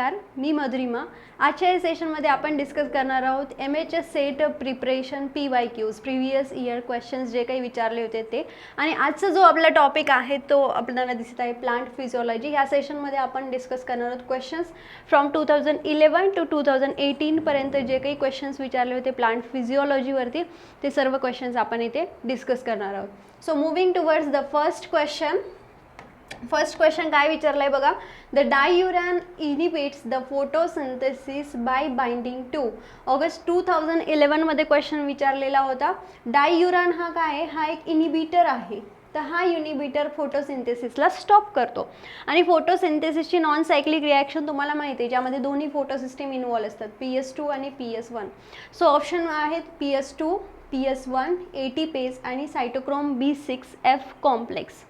नमस्कार, मी मधुरिमा. आजच्या या सेशनमध्ये आपण डिस्कस करणार आहोत MHS set preparation PYQs previous year questions जे काही विचारले होते ते. आणि आजचा जो आपला टॉपिक आहे तो आपल्याला दिसत आहे प्लांट फिजिओलॉजी. या सेशनमध्ये आपण डिस्कस करणार आहोत क्वेश्चन्स फ्रॉम 2011 टू 2018 पर्यंत जे काही क्वेश्चन्स विचारले होते प्लांट फिजिओलॉजीवरती ते सर्व क्वेश्चन्स आपण इथे डिस्कस करणार आहोत. So moving towards the first question. First question काय विचारलाय बघा. The diuron inhibits the photosynthesis by binding to. August 2011 मध्ये क्वेश्चन विचारलेला होता. डाययुरॅन हा काय आहे, हा एक इनिबिटर आहे. तर हा इनिबिटर फोटोसिंथेसिसला स्टॉप करतो. आणि फोटोसिंथेसिसची नॉन सायक्लिक रिॲक्शन तुम्हाला माहिती आहे, ज्यामध्ये दोन्ही फोटोसिस्टीम इन्व्हॉल्व असतात, PS2 आणि PS1. सो ऑप्शन आहेत PS2, PS1, ATPase आणि सायटोक्रोम B6F कॉम्प्लेक्स.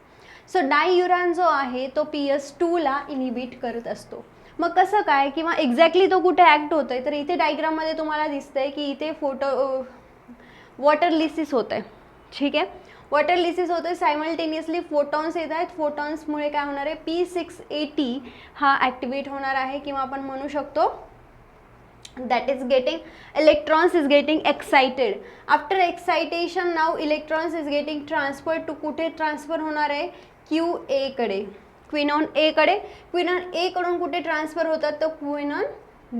सो डाययुरॅन जो आहे तो PS2 ला इनिबिट करत असतो. मग कसं काय किंवा एक्झॅक्टली तो कुठे ॲक्ट होतोय, तर इथे डायग्राममध्ये तुम्हाला दिसतंय की इथे वॉटर लिसिस होत आहे. ठीक आहे, वॉटर लिसिस होतं आहे. सायमल्टेनियसली फोटॉन्स येत आहेत. फोटॉन्समुळे काय होणार आहे, P680 हा ॲक्टिवेट होणार आहे किंवा आपण म्हणू शकतो that is getting electrons is getting excited. After excitation now electrons is getting transferred to कुठे ट्रान्सफर होणार आहे, QA कडे, क्विनॉन A कडे. क्विनॉन A कडून कुठे ट्रान्सफर होतात, तर क्विनॉन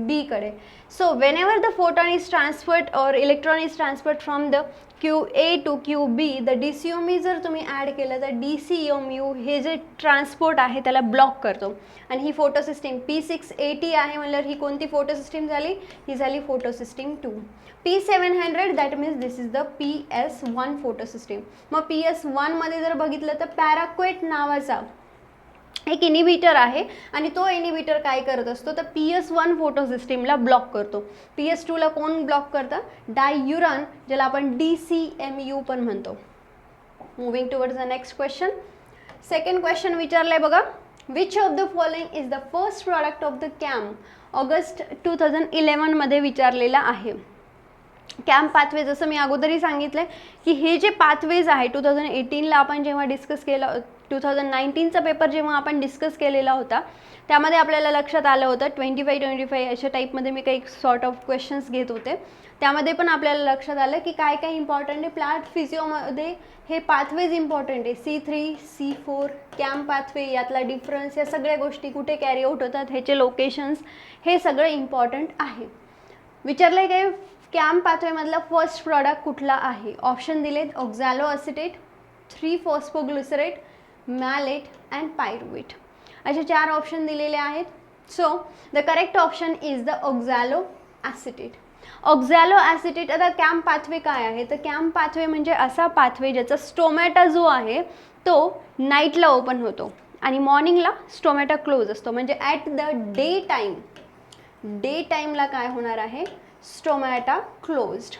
B कडे. So whenever the photon is transferred or electron is transferred from the QA to QB, the DCOMu जर तुम्ही ॲड केलं तर DCOMu हे जे ट्रान्सपोर्ट आहे त्याला ब्लॉक करतो. आणि ही फोटोसिस्टीम P680 आहे म्हणल्यावर ही कोणती फोटोसिस्टीम झाली, ही झाली फोटोसिस्टीम 2. P700 that means this is the PS1 फोटोसिस्टीम. मग PS1 मध्ये जर बघितलं तर पॅराक्वेट नावाचा एक इनिबिटर आहे आणि तो इनिबिटर काय करत असतो, तर PS1 फोटोसिस्टीमला ब्लॉक करतो. PS2 ला कोण ब्लॉक करतं, डाययुरॅन, ज्याला आपण DCMU पण म्हणतो. Moving towards the next question. Second question विचारलाय बघा. Which of the following is the first product of the CAM. August 2011 मध्ये विचारलेला आहे. कॅम्प पाथवे, जसं मी अगोदरही सांगितलं की हे जे पाथवेज आहे 2018ला आपण जेव्हा डिस्कस केलं, 2019चा पेपर जेव्हा आपण डिस्कस केलेला होता त्यामध्ये आपल्याला लक्षात आलं होतं 25 अशा टाईपमध्ये मी काही सॉर्ट ऑफ क्वेश्चन्स घेत होते. त्यामध्ये पण आपल्याला लक्षात आलं की काय काय इम्पॉर्टंट आहे प्लांट फिजिओमध्ये. हे पाथवेज इम्पॉर्टंट आहे. C3, C4 कॅम्प पाथवे, यातला डिफरन्स, या सगळ्या गोष्टी कुठे कॅरी आउट होतात, ह्याचे लोकेशन्स, हे सगळं इम्पॉर्टंट आहे. विचारलं काय, कॅम्प पाथवेमधला फर्स्ट प्रॉडक्ट कुठला आहे. ऑप्शन दिलेत oxaloacetate, three phosphoglycerate, malate and pyruvate. असे 4 ऑप्शन दिलेले आहेत. So the correct option is the oxaloacetate. Oxaloacetate. आता कॅम्प पाथवे काय आहे, तर कॅम्प पाथवे म्हणजे असा पाथवे ज्याचा स्टोमॅटा जो आहे तो नाईटला ओपन होतो आणि मॉर्निंगला स्टोमॅटा क्लोज असतो. म्हणजे ॲट द डे टाईमला काय होणार आहे, स्टोमॅटा क्लोज्ड.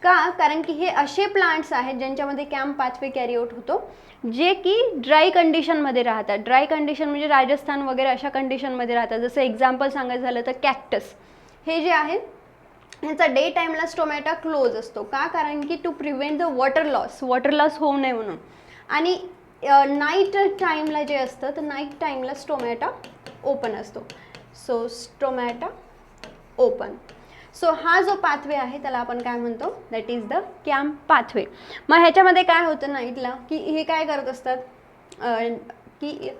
का, कारण की हे असे प्लांट्स आहेत ज्यांच्यामध्ये कॅम्प पाथवे कॅरी आउट होतो जे की ड्राय कंडिशनमध्ये राहतात. ड्राय कंडिशन म्हणजे राजस्थान वगैरे अशा कंडिशनमध्ये राहतात. जसं एक्झाम्पल सांगायचं झालं तर कॅक्टस हे जे आहे ह्याचा डे टाईमला स्टोमॅटा क्लोज असतो. का, कारण की to prevent the water loss होऊ नये म्हणून. आणि नाईट टाईमला जे असतं तर नाईट टाईमला स्टोमॅटा ओपन असतो. So stomata open. सो हा जो पाथवे आहे त्याला आपण काय म्हणतो, that is the camp pathway. मग ह्याच्यामध्ये काय होतं नाईटला की हे काय करत असतात की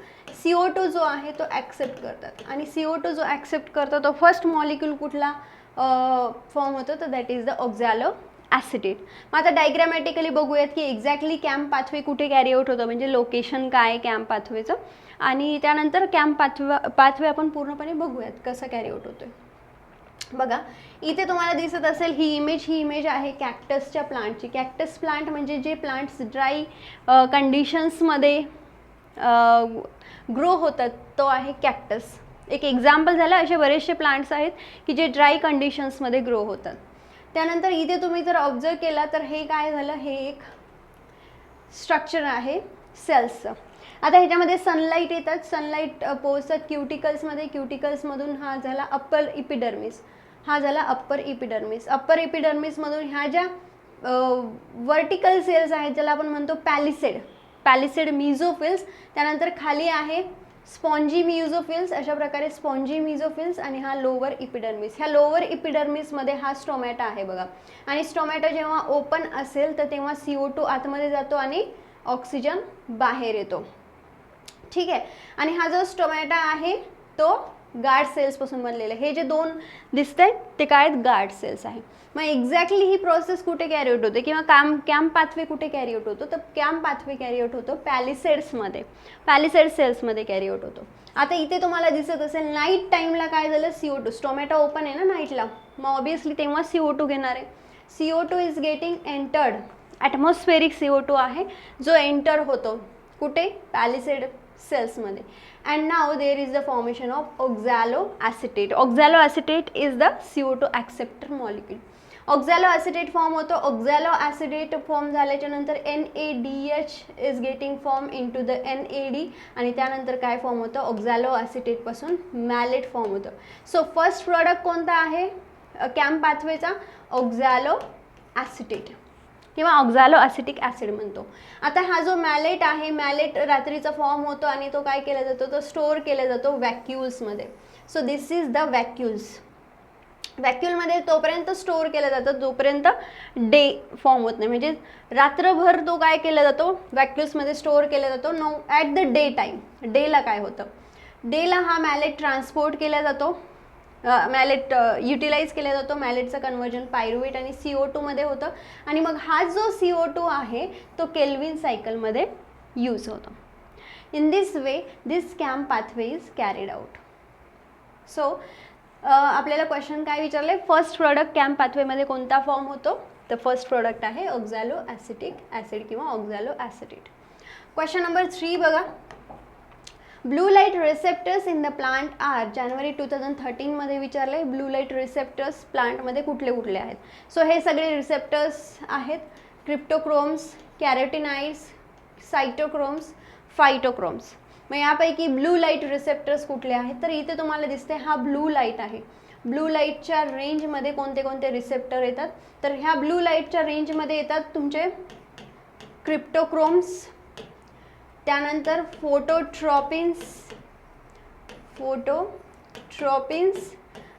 CO2 जो आहे तो ॲक्सेप्ट करतात. आणि CO2 जो ॲक्सेप्ट करतो तो फर्स्ट मॉलिक्यूल कुठला फॉर्म होतो, तर दॅट इज द ऑक्झॅलो ॲसिटेट. मग आता डायग्रॅमॅटिकली बघूयात की एक्झॅक्टली कॅम्प पाथवे कुठे कॅरी आउट होतं, म्हणजे लोकेशन काय आहे कॅम्प पाथवेचं. आणि त्यानंतर कॅम्प पाथवे आपण पूर्णपणे बघूयात कसं कॅरी आउट होतोय. बघा इथे तुम्हाला दिसत असेल ही इमेज आहे कॅक्टसच्या प्लांटची. कॅक्टस प्लांट म्हणजे जे प्लांट्स ड्राय कंडिशन्समध्ये ग्रो होतात तो आहे कॅक्टस. एक एक्झाम्पल झालं, असे बरेचसे प्लांट्स आहेत की जे ड्राय कंडिशन्समध्ये ग्रो होतात. त्यानंतर इथे तुम्ही जर ऑब्झर्व केला तर हे काय झालं, हे एक स्ट्रक्चर आहे सेल्सचं. आता ह्याच्यामध्ये सनलाईट येतात, सनलाईट पोहोचतात क्युटिकल्समध्ये, क्युटिकल्समधून हा झाला अप्पर इपिडर्मिस, हा झाला अप्पर इपिडर्मिस. अप्पर इपिडर्मिसमधून ह्या ज्या वर्टिकल सेल्स आहेत ज्याला आपण म्हणतो पॅलिसेड मिझोफिल्स. त्यानंतर खाली आहे स्पॉन्जी मियुझोफिल्स, अशा प्रकारे स्पॉन्जी मियुझोफिल्स आणि हा लोअर इपिडर्मिस. ह्या लोअर इपिडर्मिसमध्ये हा स्टोमॅटा आहे बघा. आणि स्टोमॅटा जेव्हा ओपन असेल तर तेव्हा CO2 आतमध्ये जातो आणि ऑक्सिजन बाहेर येतो. ठीक आहे. आणि हा जो स्टोमॅटा आहे तो गार्ड सेल्सपासून बनलेला आहे. हे जे दोन दिसत आहेत ते काय आहेत, गार्ड सेल्स आहे. मग एक्झॅक्टली ही प्रोसेस कुठे कॅरी आउट होते किंवा कॅम्प पाथवे कुठे कॅरी आउट होतो, तर कॅम्प पाथवे कॅरी आउट होतो पॅलिसेड्समध्ये, पॅलिसेड सेल्समध्ये कॅरी आउट होतो. आता इथे तुम्हाला दिसत असेल नाईट टाईमला काय झालं, CO2, स्टोमॅटा ओपन आहे ना नाईटला, मग ऑब्विसली तेव्हा CO2 घेणार आहे. CO2 is getting entered, atmospheric CO2 आहे जो एंटर होतो कुठे, पॅलिसेड सेल्समध्ये. And now there is the formation of oxaloacetate. Oxaloacetate is the CO2 acceptor molecule. Oxaloacetate form होतो. ऑक्झॅलोॲसिटेट फॉर्म झाल्याच्या नंतर NADH is getting form into the NAD आणि त्यानंतर काय फॉर्म होतं, ऑक्झॅलोॲसिटेटपासून मॅलेट फॉर्म होतं. सो फर्स्ट प्रॉडक्ट कोणता आहे कॅम्प पाथवेचा, ऑक्झॅलोॲसिटेट किंवा ऑक्झॅलोॲसिटिक ॲसिड म्हणतो. आता हा जो मॅलेट आहे, मॅलेट रात्रीचा फॉर्म होतो आणि तो काय केला जातो, तो स्टोअर केला जातो व्हॅक्युल्समध्ये. So this is the vacuoles. व्हॅक्युलमध्ये तोपर्यंत स्टोअर केला जातं जोपर्यंत डे फॉर्म होत नाही, म्हणजे रात्रभर तो काय केला जातो, व्हॅक्युल्समध्ये स्टोअर केला जातो. No at the day time, डेला काय होतं, डेला हा मॅलेट ट्रान्सपोर्ट केला जातो, मॅलेट युटिलाइज केला जातो. मॅलेटचं कन्वर्जन पायरुवेट आणि CO2 मध्ये होतं आणि मग हा जो CO2 आहे तो केल्विन सायकलमध्ये यूज होतो. In this way this camp pathway is carried out. So आपल्याला क्वेश्चन काय विचारले, फर्स्ट प्रोडक्ट कॅम्प पाथवेमध्ये कोणता फॉर्म होतो, तर फर्स्ट प्रोडक्ट आहे ऑक्झॅलोॲसिटिक ॲसिड किंवा ऑक्झॅलोॲसिटेट. क्वेश्चन नंबर 3 बघा. Blue light receptors in the plant are, जानेवारी 2013 मध्ये विचारले ब्लू लाईट रिसेप्टर्स प्लांटमध्ये कुठले कुठले आहेत. सो हे सगळे रिसेप्टर्स आहेत, क्रिप्टोक्रोम्स, कॅरोटिनाइड्स, सायटोक्रोम्स, फायटोक्रोम्स. मग यापैकी ब्लू लाईट रिसेप्टर्स कुठले आहेत, तर इथे तुम्हाला दिसते हा ब्लू लाईट आहे. ब्लू लाईटच्या रेंजमध्ये कोणते कोणते रिसेप्टर येतात, तर ह्या ब्लू लाईटच्या रेंजमध्ये येतात तुमचे क्रिप्टोक्रोम्स, त्यानंतर फोटोट्रॉपिन्स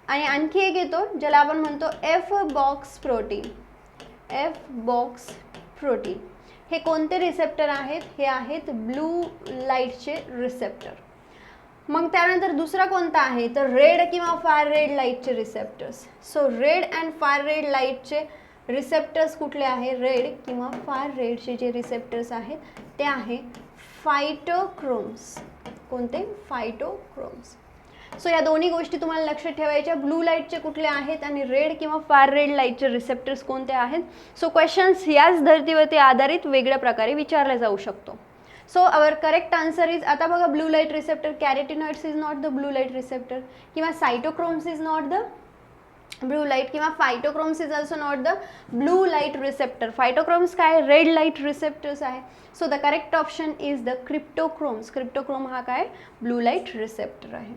आणि आणखी एक येतो ज्याला आपण म्हणतो F बॉक्स प्रोटीन. हे कोणते रिसेप्टर आहेत, हे आहेत ब्लू लाईटचे रिसेप्टर. मग त्यानंतर दुसरा कोणता आहे, तर रेड किंवा फार रेड लाईटचे receptors. So red and far red लाईटचे रिसेप्टर्स कुठले आहे, रेड किंवा फार रेडचे जे रिसेप्टर्स आहेत ते आहे फायटोक्रोम्स. कोणते, फायटोक्रोम्स. सो या दोन्ही गोष्टी तुम्हाला लक्षात ठेवायच्या, ब्लू लाईटचे कुठले आहेत आणि रेड किंवा फार रेड लाईटचे रिसेप्टर्स कोणते आहेत. सो क्वेश्चन्स याच धर्तीवरती आधारित वेगळ्या प्रकारे विचारला जाऊ शकतो. So our correct answer is, आता बघा blue light receptor, carotenoids is not the blue light receptor किंवा cytochromes is not the blue light किंवा phytochromes is also not the blue light receptor. Phytochromes काय, रेड लाईट रिसेप्टर्स आहे. So the correct option is the cryptochromes. Cryptochrome हा काय, blue light receptor आहे.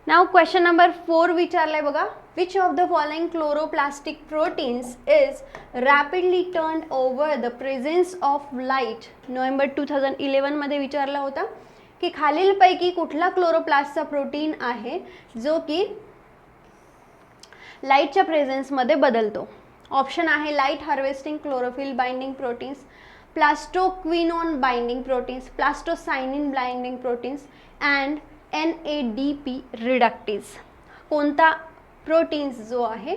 नाव question number 4 विचारलाय बघा. Which of the following chloroplastic proteins is rapidly turn over the presence of light. November 2011 मध्ये विचारला होता की खालीलपैकी कुठला क्लोरोप्लास्टचा प्रोटीन आहे जो की लाईटच्या प्रेझेन्समध्ये बदलतो. ऑप्शन आहे light harvesting chlorophyll binding proteins, plastoquinone binding proteins, plastocyanin binding proteins and NADP reductase. कोणता प्रोटीन्स जो आहे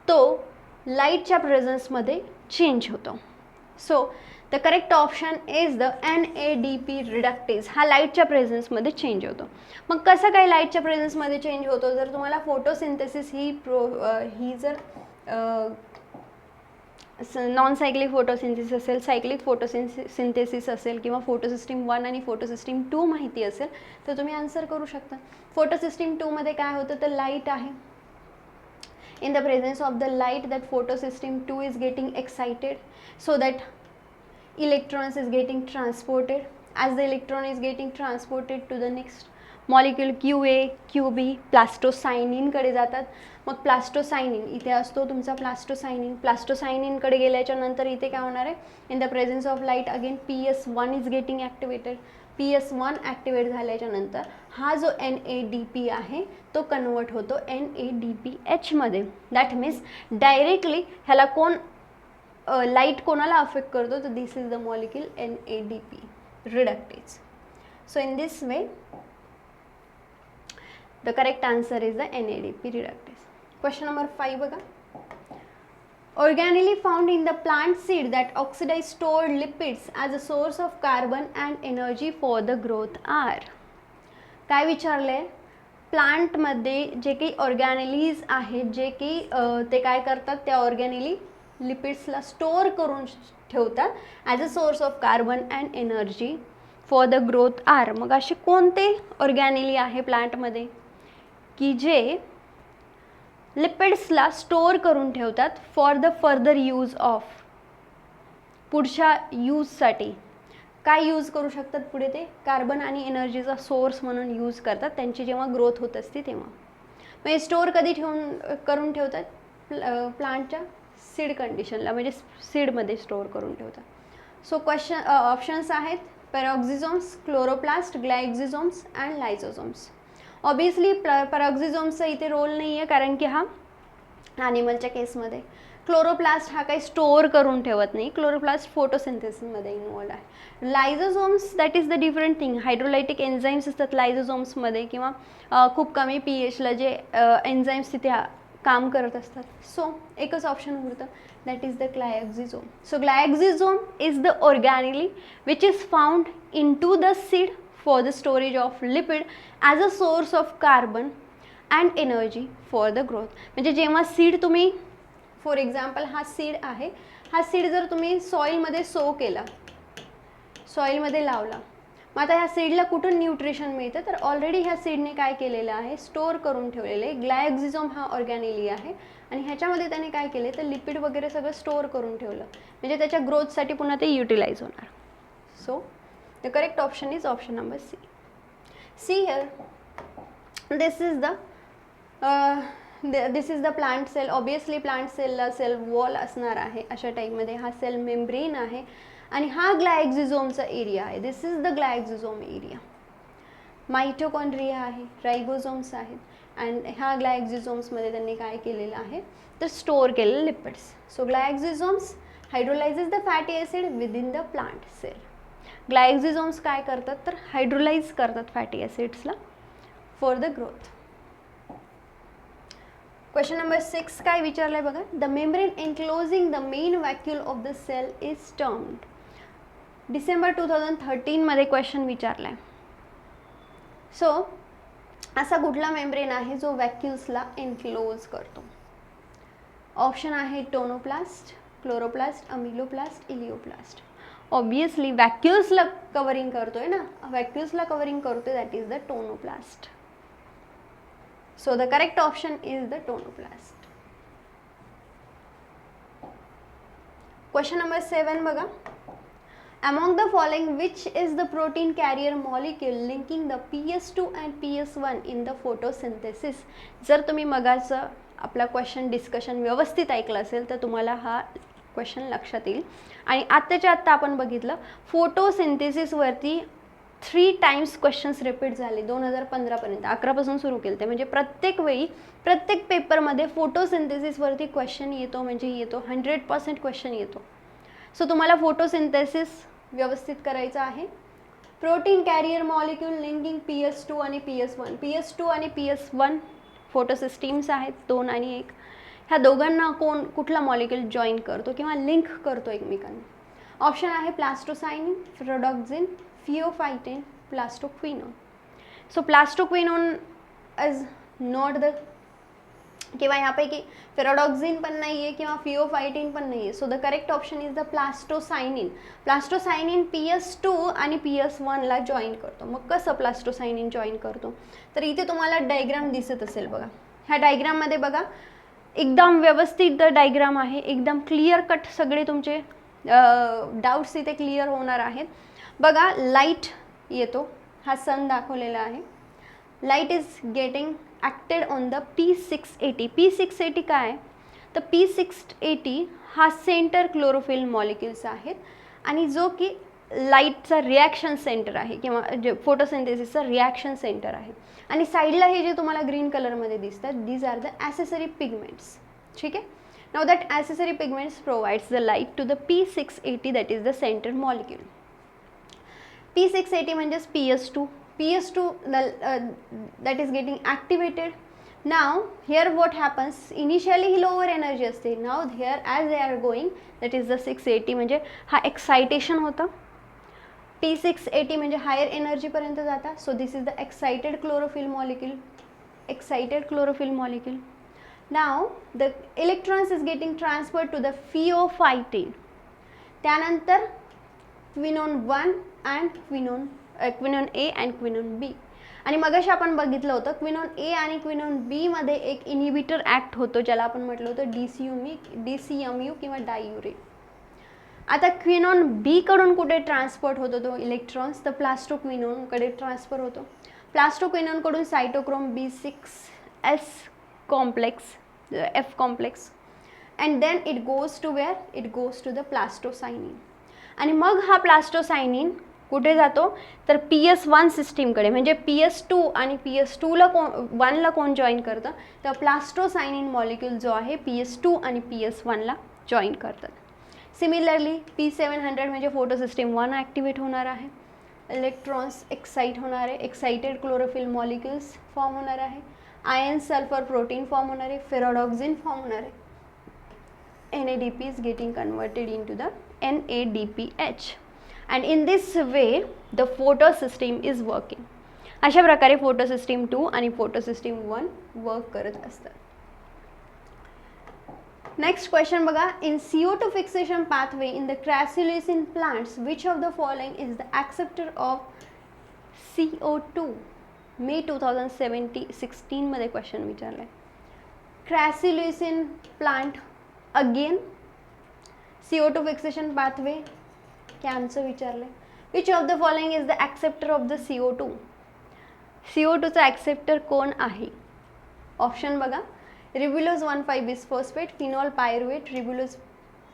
तो लाईटच्या प्रेझेन्समध्ये चेंज होतो. So the correct option is the NADP reductase. हा लाईटच्या प्रेझेन्समध्ये चेंज होतो. मग कसं काय लाईटच्या प्रेझेन्समध्ये चेंज होतो, जर तुम्हाला फोटोसिंथेसिस ही जर नॉन सायक्लिक फोटोसिंथेसिस असेल, सायक्लिक फोटोसिंथेसिस असेल किंवा फोटोसिस्टीम 1 आणि फोटोसिस्टीम 2 माहिती असेल तर तुम्ही आन्सर करू शकता. फोटोसिस्टीम 2 मध्ये काय होतं, तर लाईट आहे. In the presence of the light that फोटोसिस्टीम 2 is getting excited so that electrons is getting transported. As the electron is getting transported to the next molecule QA QB प्लास्टोसायनिनकडे जातात. मग प्लास्टोसायनिन इथे असतो तुमचा प्लास्टोसायनिन. प्लास्टोसायनिनकडे गेल्याच्या नंतर इथे काय होणार आहे, in the presence of light again PS1 is getting activated. PS1 activate झाल्याच्या नंतर हा जो NADP आहे तो कन्वर्ट होतो NADPH मध्ये. दॅट मीन्स डायरेक्टली ह्याला कोण लाईट कोणाला अफेक्ट करतो, तर this is the molecule NADP reductase. So in this way the correct answer is the NADP reductase. Question number 5 बघा. Organelle found in the plant seed that oxidize stored lipids as a source of carbon and energy for the growth are. काय विचारले, प्लांटमध्ये जे काही ऑर्गॅनेलीज आहेत जे की ते काय करतात, त्या ऑर्गॅनेली लिपिड्सला स्टोअर करून ठेवतात as a source of carbon and energy for the growth are. मग असे कोणते ऑर्गॅनेली आहे प्लांटमध्ये की जे लिपिड्सला स्टोअर करून ठेवतात for the further use of, पुढच्या यूजसाठी. काय यूज करू शकतात पुढे, ते कार्बन आणि एनर्जीचा सोर्स म्हणून यूज करतात त्यांची जेव्हा ग्रोथ होत असते तेव्हा. मग स्टोअर कधी करून ठेवतात, प्लांटच्या सीड कंडिशनला, म्हणजे सीडमध्ये स्टोअर करून ठेवतात. सो क्वेश्चन ऑप्शन्स आहेत पॅरोक्झिझोम्स, क्लोरोप्लास्ट, ग्लायक्झिझोम्स अँड लायझोझोम्स. ऑब्वियसली पॅरोक्झिझोम्सचा इथे रोल नाही आहे कारण की हा ॲनिमलच्या केसमध्ये. क्लोरोप्लास्ट हा काही स्टोअर करून ठेवत नाही, क्लोरोप्लास्ट फोटोसिंथेसिसमध्ये इन्वॉल्ड आहे. Lysosomes that is the different thing. Hydrolytic enzymes असतात लायझोझोम्समध्ये किंवा खूप कमी pHला जे एन्झाईम्स तिथे काम करत असतात. सो एकच ऑप्शन उरतं, that is the glyoxysome. So glyoxysome is the organelle which is found in to the seed for the storage of lipid as a source of carbon and energy for the growth. म्हणजे जेव्हा seed तुम्ही, for example हा seed आहे, हा seed जर तुम्ही सॉईलमध्ये so केला, सॉईलमध्ये लावला, मग आता ह्या सीडला कुठून न्यूट्रिशन मिळतं, तर ऑलरेडी ह्या सीडने काय केलेलं आहे, स्टोअर करून ठेवलेलं आहे. ग्लायक्झिझोम हा ऑर्गॅनेली आहे आणि ह्याच्यामध्ये त्याने काय केले, तर लिपिड वगैरे सगळं स्टोअर करून ठेवलं, म्हणजे त्याच्या ग्रोथसाठी पुन्हा ते युटिलाइज होणार. So the correct option is option number C. See here, this is the plant cell. Obviously plant सेलला सेल वॉल असणार आहे अशा टाईपमध्ये. हा सेल मेम्ब्रेन आहे आणि हा ग्लायक्झिझोमचा एरिया आहे. This is the glyoxysome area. Mitochondria आहे, रायबोझोम्स आहेत अँड ह्या ग्लायक्झिझोम्समध्ये त्यांनी काय केलेलं आहे, तर स्टोअर केलेलं lipids. So glyoxysomes hydrolyses the fatty acid within the plant cell. Glyoxysomes काय करतात, तर हायड्रोलाइज करतात फॅटी ॲसिड्सला for the growth. Question number 6 काय विचारलंय बघा. The membrane enclosing the main vacuole of the cell is termed. December 2013 मध्ये question विचारलाय. So असा कुठला मेम्ब्रेन आहे जो व्हॅक्यूल्सला एन्क्लोज करतो. ऑप्शन आहे टोनोप्लास्ट, क्लोरोप्लास्ट, अमिलोप्लास्ट, इलिओप्लास्ट. ऑब्वियसली व्हॅक्यूल्सला कवरिंग करतोय ना, व्हॅक्यूल्सला कवरिंग करतोय, that is the tonoplast. So the correct option is the tonoplast. Question number 7 बघा. Among the following which is the protein carrier molecule linking the PS2 and PS1 in the photosynthesis. जर तुम्ही मगाचं आपला question discussion व्यवस्थित ऐकलं असेल तर तुम्हाला हा क्वेश्चन लक्षात येईल. आणि आत्ताच्या आत्ता आपण बघितलं फोटोसिंथेसिसवरती 3 टाइम्स क्वेश्चन्स रिपीट झाले 2015पर्यंत. 11पासून सुरू केलं ते, म्हणजे प्रत्येक वेळी प्रत्येक पेपरमध्ये फोटोसिंथेसिसवरती क्वेश्चन येतो, म्हणजे येतो 100% क्वेश्चन येतो. सो तुम्हाला फोटोसिंथेसिस व्यवस्थित करायचं आहे. Protein carrier molecule linking PS2 आणि PS1. PS2 आणि PS1 फोटोसिस्टीम्स आहेत, 2 आणि 1. ह्या दोघांना कुठला मॉलिक्यूल जॉईन करतो किंवा लिंक करतो एकमेकांना. ऑप्शन आहे plastocyanin, ferredoxin, pheophytin, plastoquinone. So plastoquinone is not the, किंवा ह्यापैकी फेरोडॉक्झिन पण नाही आहे किंवा फिओफायटिन पण नाही आहे. So the correct option is the plastocyanin. Plastocyanin PS2 आणि PS1ला जॉईन करतो. मग कसं प्लास्टोसायनिन जॉईन करतो, तर इथे तुम्हाला डायग्राम दिसत असेल बघा. ह्या डायग्राममध्ये बघा एकदम व्यवस्थित डायग्राम आहे, एकदम क्लिअर कट सगळे तुमचे डाऊट्स इथे क्लिअर होणार आहेत. बघा लाईट येतो, हा सन दाखवलेला आहे. Light is getting acted on the P680. P680 काय, तर P680 हा सेंटर क्लोरोफिल मॉलिक्युल्स आहेत आणि जो की लाईटचा रिॲक्शन सेंटर आहे किंवा जे फोटोसिंथेसिसचा रिॲक्शन सेंटर आहे. आणि साईडला हे जे तुम्हाला ग्रीन कलरमध्ये दिसतात, these are the accessory pigments. ठीक आहे. Now that accessory pigments provides the light to the P680 that is the centre molecule. P680 म्हणजेच PS2. PS2 that is getting activated. Now here what happens, initially he lower energy असते. Now here as they are going, that is the 680 म्हणजे हा excitation होता. P680 म्हणजे higher energy पर्यंत जाता. So this is the excited chlorophyll molecule. Excited chlorophyll molecule. Now the electrons is getting transferred to the pheophytane. त्यानंतर quinone 1 and quinone A and quinone B. आणि मगाशी आपण बघितलं होतं क्विनोन A आणि क्विनोन B मध्ये एक इनिबिटर ॲक्ट होतो ज्याला आपण म्हटलं होतं DCMU किंवा डाययुरेट. आता क्विनोन B कडून कुठे ट्रान्सपोर्ट होतो तो इलेक्ट्रॉन्स, तर प्लास्टोक्विनोनकडे ट्रान्सफर होतो. प्लास्टोक्विनोनकडून cytochrome B6S complex, F complex, and then it goes to where, it goes to the plastocyanin. आणि मग हा प्लास्टोसायनिन कुठे जातो, तर PS1 सिस्टीमकडे. म्हणजे PS2 आणि PS2ला 1ला कोण जॉईन करतं, तर प्लास्टोसायनिन मॉलिक्यूल जो आहे PS2 आणि PS1ला जॉईन करतात. सिमिलरली P700 म्हणजे फोटोसिस्टीम 1 ॲक्टिवेट होणार आहे. इलेक्ट्रॉन्स एक्साइट होणार आहे, एक्साइटेड क्लोरोफिल मॉलिक्युल्स फॉर्म होणार आहे, आयन सल्फर प्रोटीन फॉर्म होणार आहे, फेरोडॉक्सिन फॉर्म होणार आहे. NADP is getting converted into the NADPH. And in this way the photosystem is working. अशा प्रकारे फोटोसिस्टीम 2 आणि फोटोसिस्टीम 1 वर्क करत असतात. नेक्स्ट क्वेश्चन बघा. In CO2 fixation pathway in the crassulacean plants which of the following is the acceptor of CO2. May 2016 मध्ये question विचारलाय. Crassulacean plant again CO2 fixation pathway कॅनचं विचारलं आहे. Which of the following is the acceptor of the CO2. CO2चा acceptor कोण आहे. Option बघा. Ribulose 1,5 bisphosphate, phenol pyruvate, ribulose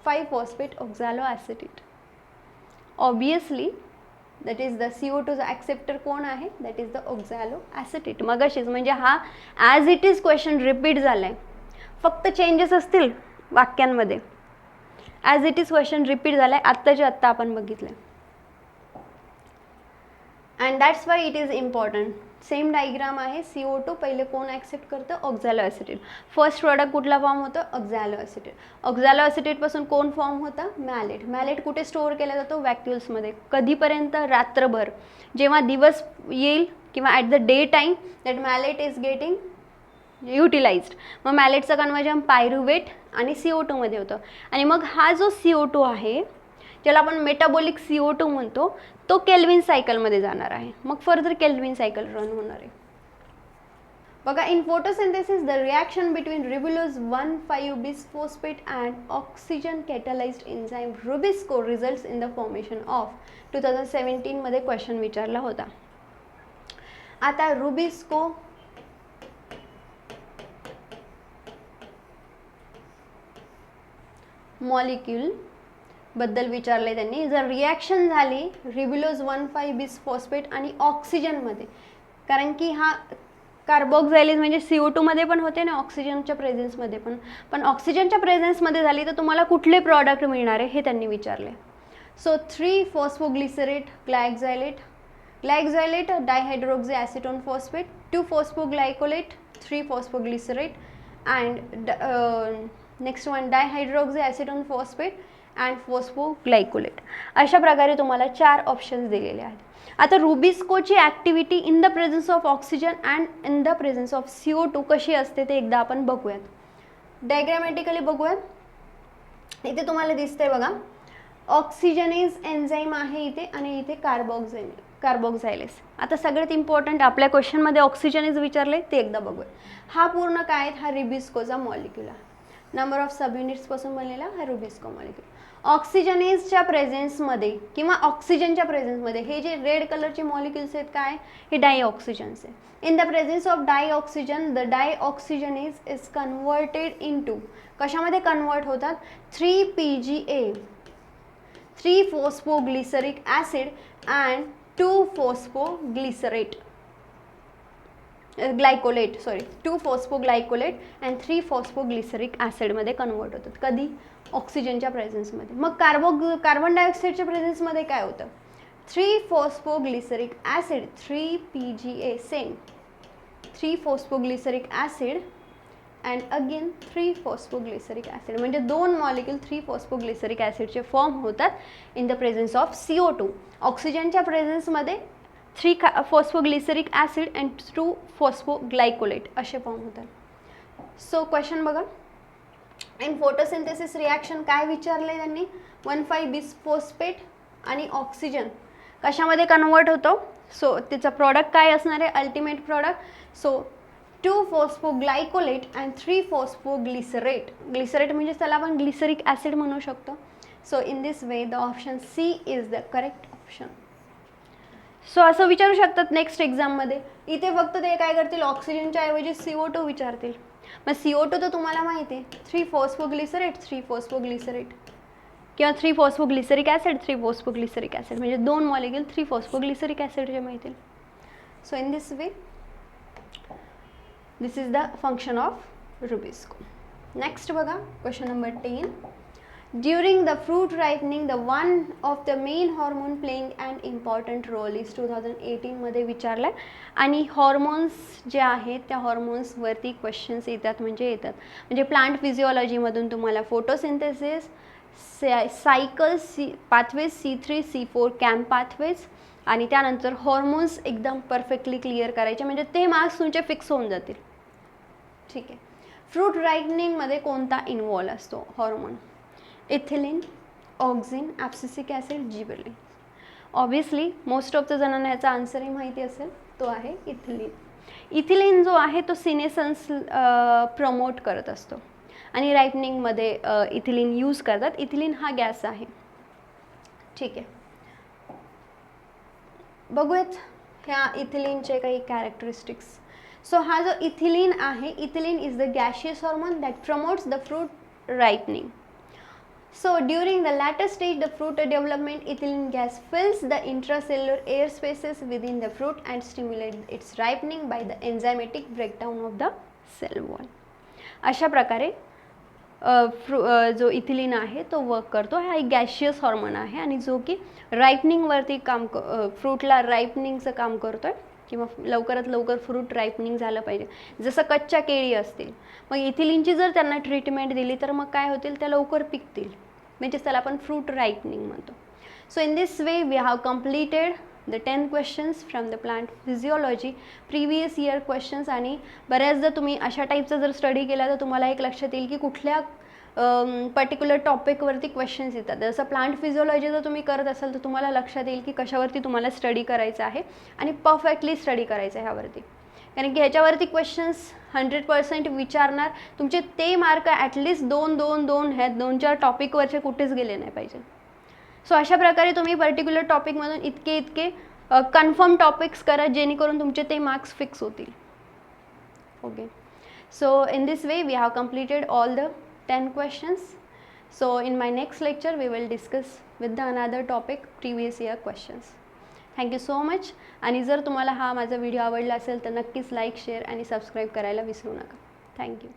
5 phosphate, oxaloacetate. Obviously that is the CO2चा acceptor कोण आहे, दॅट इज द ऑक्झॅलो ॲसिटेट. मगाशीच म्हणजे हा as it is question repeat झाला आहे, फक्त चेंजेस असतील वाक्यांमध्ये. As it is question repeat झाला आहे, आत्ताच्या आत्ता आपण बघितलं. And that's why it is important. Same diagram आहे. CO2 पहिले कोण ॲक्सेप्ट करतं, ऑक्झॅलो ॲसिटेट. फर्स्ट प्रोडक्ट कुठला फॉर्म होतं, ऑक्झॅलो ॲसिटेट. ऑक्झॅलो ॲसिटेटपासून कोण फॉर्म होतं, मॅलेट. मॅलेट कुठे स्टोअर केला जातो, वॅक्युल्समध्ये. कधीपर्यंत, रात्रभर. जेव्हा दिवस येईल किंवा at the day time that malate is getting utilised. मग मॅलेटचं कन्वर्जन पायरुवेट आणि CO2 मध्ये होतं. आणि मग हा जो CO2 आहे ज्याला आपण मेटाबॉलिक CO2 म्हणतो, तो केल्विन सायकलमध्ये जाणार आहे. मग फर्दर केल्विन सायकल रन होणार आहे. बघा. In photosynthesis the reaction between ribulose 1,5 bisphosphate and oxygen catalysed enzyme rubisco results in the formation of. 2017 मध्ये क्वेश्चन विचारला होता. आता रुबिस्को मॉलिक्यूल बद्दल विचारले त्यांनी. जर रिॲक्शन झाली रिब्युलोज 1,5 बिसफॉस्फेट आणि ऑक्सिजनमध्ये, कारण की हा कार्बोक्झायलेज म्हणजे CO2 मध्ये पण होते ना, ऑक्सिजनच्या प्रेझेन्समध्ये पण ऑक्सिजनच्या प्रेझेन्समध्ये झाली तर तुम्हाला कुठले प्रॉडक्ट मिळणार आहे हे त्यांनी विचारले. So 3 phosphoglycerate glyoxylate, glyoxylate dihydroxy acetone phosphate, 2 phosphoglycolate, 3 phosphoglycerate and next one dihydroxy acetone phosphate and phosphoglycolate. अशा प्रकारे तुम्हाला 4 ऑप्शन्स दिलेले आहेत. आता रुबिस्कोची activity in the presence of oxygen and in the presence of CO2 कशी असते ते एकदा आपण बघूयात. डायग्रामॅटिकली बघूयात. इथे तुम्हाला दिसतंय बघा, ऑक्सिजनेज एन्झाईम आहे इथे आणि इथे कार्बोक्झायलेज. आता सगळ्यात इम्पॉर्टंट आपल्या क्वेश्चनमध्ये ऑक्सिजनेज विचारले ते एकदा बघूया. हा पूर्ण काय, हा रुबिस्कोचा मॉलिक्यूल आहे. नंबर ऑफ सब युनिट्सपासून बनलेला हा रुबिस्को मॉलिक्यूल. ऑक्सिजनेजच्या प्रेझेन्समध्ये किंवा ऑक्सिजनच्या प्रेझेन्समध्ये हे जे रेड कलरचे मॉलिक्युल्स आहेत काय, हे डायऑक्सिजन्स आहे. In the presence of dioxygen the dioxygenase is converted into, कशामध्ये कन्वर्ट होतात, 3PGA 3-phosphoglyceric acid and 2-phosphoglycerate glycolate 2-phosphoglycolate and 3-phosphoglyceric acid मध्ये कन्वर्ट होतात. कधी, ऑक्सिजनच्या प्रेझेन्समध्ये. मग कार्बन डायऑक्साईडच्या प्रेझेन्समध्ये काय होतं, 3-phosphoglyceric acid 3PGA same 3-phosphoglyceric acid and again 3-phosphoglyceric acid, म्हणजे दोन मॉलिक्यूल 3-phosphoglyceric acidचे फॉर्म होतात in the presence of CO2. ऑक्सिजनच्या प्रेझेन्समध्ये 3-phosphoglyceric acid अँड 2-phosphoglycolate असे फॉर्म होतात. सो क्वेश्चन बघा, इन फोटोसिंथेसिस रिॲक्शन काय विचारले त्यांनी, 1,5-bisphosphate आणि ऑक्सिजन कशामध्ये कन्वर्ट होतो. सो त्याचं प्रॉडक्ट काय असणार आहे, ultimate product. So 2-phosphoglycolate and 3-phosphoglycerate, glycerate म्हणजे त्याला आपण ग्लिसरिक ॲसिड म्हणू शकतो. So in this way the option C is the correct option. So असं विचारू शकतात नेक्स्ट एक्झाममध्ये. इथे फक्त ते काय करतील, ऑक्सिजनच्या ऐवजी CO2 विचारतील. मग CO2 तर तुम्हाला माहिती आहे, 3-phosphoglycerate 3-phosphoglycerate किंवा 3-phosphoglyceric acid 3-phosphoglyceric acid, म्हणजे दोन मॉलिक्यूल 3-phosphoglyceric acidचे माहिती. So in this way this is the function of Rubisco. Next बघा, question number 10. During the fruit ripening, the one of the main hormone playing an important role is 2018 मध्ये विचारलं. आणि hormones जे आहेत त्या हॉर्मोन्सवरती questions येतात म्हणजे प्लांट फिजिओलॉजीमधून तुम्हाला photosynthesis, cycle pathways C3 C4 camp pathways आणि त्यानंतर हॉर्मोन्स एकदम परफेक्टली क्लिअर करायचे, म्हणजे ते मार्क्स तुमचे फिक्स होऊन जातील. ठीक आहे. फ्रूट रायपनिंगमध्ये कोणता इन्वॉल्व असतो hormone, ethylene, auxin, abscisic acid, gibberellin. Obviously most of the जणांना याचा आन्सरही माहिती असेल, तो आहे इथिलीन. इथिलीन जो आहे तो सिनेसन्स प्रमोट करत असतो आणि रायपनिंगमध्ये इथिलीन यूज करतात. इथिलीन हा गॅस आहे. ठीक आहे, बघूयात ह्या इथिलीनचे काही कॅरेक्टरिस्टिक्स. सो हा जो इथिलीन आहे, ethylene is the gaseous hormone that promotes the fruit ripening. So during the later stage the fruit development, ethylene gas fills the intracellular air spaces within the fruit and stimulate its ripening by the enzymatic breakdown of the cell wall. अशा प्रकारे जो ethylene आहे तो work करतो. हा एक gaseous hormone आहे आणि जो की रायपनिंगवरती फ्रूटला रायपनिंगचं काम करतो आहे किंवा लवकरात लवकर फ्रूट रायपनिंग झालं पाहिजे. जसं कच्च्या केळी असतील, मग इथिलीनची जर त्यांना ट्रीटमेंट दिली तर मग काय होतील, त्या लवकर पिकतील, म्हणजे त्याला आपण फ्रूट रायपनिंग म्हणतो. So in this way we have completed the 10 questions from the plant physiology previous year questions. आणि बऱ्याचदा तुम्ही अशा टाईपचा जर स्टडी केला तर तुम्हाला एक लक्षात येईल की कुठल्या पर्टिक्युलर टॉपिकवरती क्वेश्चन्स येतात. जसं प्लांट फिजिओलॉजी जर तुम्ही करत असाल तर तुम्हाला लक्षात येईल की कशावरती तुम्हाला स्टडी करायचं आहे आणि परफेक्टली स्टडी करायचं आहे ह्यावरती, कारण की ह्याच्यावरती क्वेश्चन्स 100% विचारणार. तुमचे ते मार्क ॲटलिस्ट 2 ह्या 2-4 टॉपिकवरचे कुठेच गेले नाही पाहिजे. सो अशा प्रकारे तुम्ही पर्टिक्युलर टॉपिकमधून इतके कन्फर्म टॉपिक्स करा जेणेकरून तुमचे ते मार्क्स फिक्स होतील. Okay, so in this way we have completed all the 10 questions. So in my next lecture we will discuss with the another topic previous year questions. Thank you so much. आणि जर तुम्हाला हा माझा video आवडला असेल तर नक्कीच like, share आणि सबस्क्राईब करायला विसरू नका. थँक्यू.